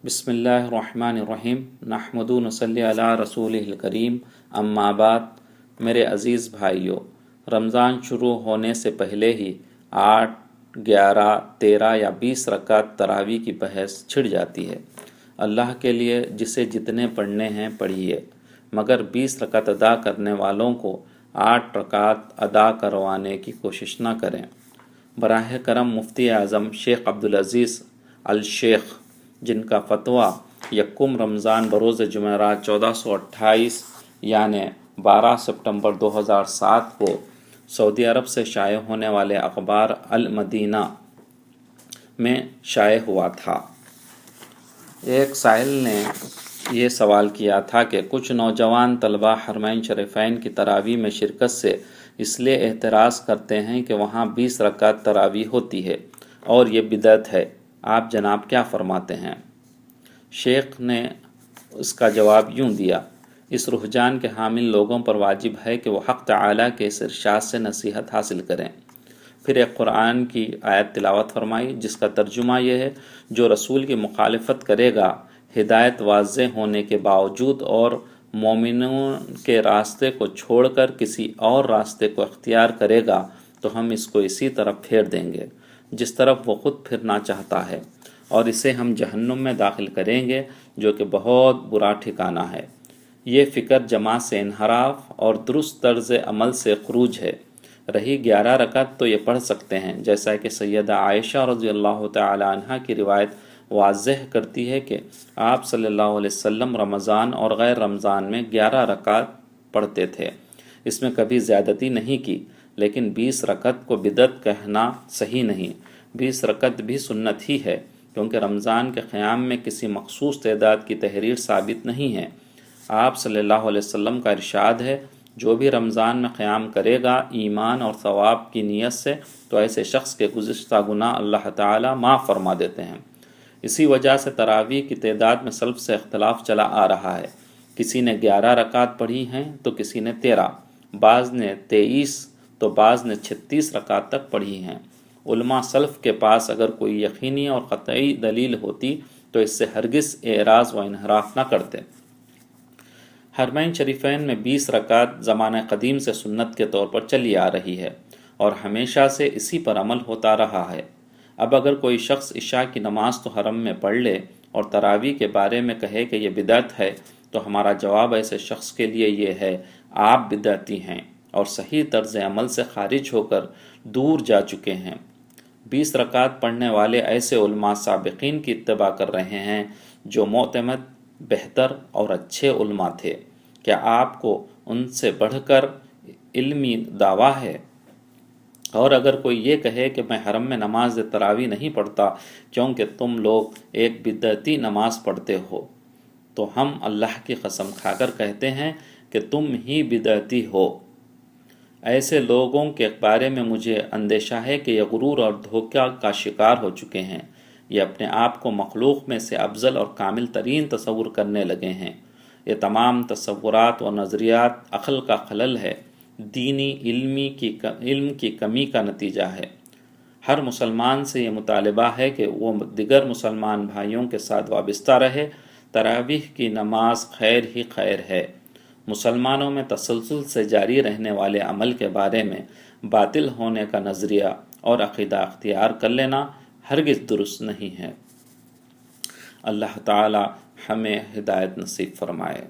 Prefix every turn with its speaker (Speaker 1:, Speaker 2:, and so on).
Speaker 1: بسم اللہ الرحمن الرحیم نحمدو نصلی علی رسولہ کریم اما بعد۔ میرے عزیز بھائیو، رمضان شروع ہونے سے پہلے ہی 8، 11، 13 یا 20 رکعت تراویح کی بحث چھڑ جاتی ہے۔ اللہ کے لیے جسے جتنے پڑھنے ہیں پڑھیے، مگر 20 رکعت ادا کرنے والوں کو 8 رکعت ادا کروانے کی کوشش نہ کریں۔ براہ کرم مفتی اعظم شیخ عبدالعزیز الشیخ، جن کا فتویٰ یکم رمضان بروز جمعرات 1428 یعنی 12 ستمبر 2007 کو سعودی عرب سے شائع ہونے والے اخبار المدینہ میں شائع ہوا تھا۔ ایک سائل نے یہ سوال کیا تھا کہ کچھ نوجوان طلبہ حرمین شریفین کی تراویح میں شرکت سے اس لیے اعتراض کرتے ہیں کہ وہاں 20 رکعت تراویح ہوتی ہے اور یہ بدعت ہے، آپ جناب کیا فرماتے ہیں؟ شیخ نے اس کا جواب یوں دیا: اس رجحان کے حامل لوگوں پر واجب ہے کہ وہ حق تعالیٰ کے اس ارشاد سے نصیحت حاصل کریں۔ پھر ایک قرآن کی آیت تلاوت فرمائی جس کا ترجمہ یہ ہے: جو رسول کی مخالفت کرے گا ہدایت واضح ہونے کے باوجود اور مومنوں کے راستے کو چھوڑ کر کسی اور راستے کو اختیار کرے گا تو ہم اس کو اسی طرف پھیر دیں گے جس طرف وہ خود پھرنا چاہتا ہے، اور اسے ہم جہنم میں داخل کریں گے جو کہ بہت برا ٹھکانہ ہے۔ یہ فکر جماعت سے انحراف اور درست طرز عمل سے خروج ہے۔ رہی 11 رکعت تو یہ پڑھ سکتے ہیں، جیسا کہ سیدہ عائشہ رضی اللہ تعالی عنہ کی روایت واضح کرتی ہے کہ آپ صلی اللہ علیہ وسلم رمضان اور غیر رمضان میں 11 رکعت پڑھتے تھے، اس میں کبھی زیادتی نہیں کی، لیکن 20 رکعت کو بدعت کہنا صحیح نہیں۔ 20 رکعت بھی سنت ہی ہے، کیونکہ رمضان کے قیام میں کسی مخصوص تعداد کی تحریر ثابت نہیں ہے۔ آپ صلی اللہ علیہ وسلم کا ارشاد ہے: جو بھی رمضان میں قیام کرے گا ایمان اور ثواب کی نیت سے تو ایسے شخص کے گزشتہ گناہ اللہ تعالیٰ معاف فرما دیتے ہیں۔ اسی وجہ سے تراویح کی تعداد میں سلف سے اختلاف چلا آ رہا ہے، کسی نے 11 رکعت پڑھی ہیں تو کسی نے 13، بعض نے 23 تو بعض نے 36 رکعت تک پڑھی ہیں۔ علماء سلف کے پاس اگر کوئی یقینی اور قطعی دلیل ہوتی تو اس سے ہرگز اعراض و انحراف نہ کرتے۔ حرمین شریفین میں 20 رکعت زمانہ قدیم سے سنت کے طور پر چلی آ رہی ہے اور ہمیشہ سے اسی پر عمل ہوتا رہا ہے۔ اب اگر کوئی شخص عشاء کی نماز تو حرم میں پڑھ لے اور تراویح کے بارے میں کہے کہ یہ بدعت ہے، تو ہمارا جواب ایسے شخص کے لیے یہ ہے: آپ بدعتی ہیں اور صحیح طرز عمل سے خارج ہو کر دور جا چکے ہیں۔ 20 رکعت پڑھنے والے ایسے علماء سابقین کی اتباع کر رہے ہیں جو معتمد، بہتر اور اچھے علماء تھے۔ کیا آپ کو ان سے بڑھ کر علمی دعویٰ ہے؟ اور اگر کوئی یہ کہے کہ میں حرم میں نماز تراویح نہیں پڑھتا کیونکہ تم لوگ ایک بدعتی نماز پڑھتے ہو، تو ہم اللہ کی قسم کھا کر کہتے ہیں کہ تم ہی بدعتی ہو۔ ایسے لوگوں کے بارے میں مجھے اندیشہ ہے کہ یہ غرور اور دھوکہ کا شکار ہو چکے ہیں۔ یہ اپنے آپ کو مخلوق میں سے افضل اور کامل ترین تصور کرنے لگے ہیں۔ یہ تمام تصورات و نظریات عقل کا خلل ہے، دینی علم کی کمی کا نتیجہ ہے۔ ہر مسلمان سے یہ مطالبہ ہے کہ وہ دیگر مسلمان بھائیوں کے ساتھ وابستہ رہے۔ تراویح کی نماز خیر ہی خیر ہے۔ مسلمانوں میں تسلسل سے جاری رہنے والے عمل کے بارے میں باطل ہونے کا نظریہ اور عقیدہ اختیار کر لینا ہرگز درست نہیں ہے۔ اللہ تعالی ہمیں ہدایت نصیب فرمائے۔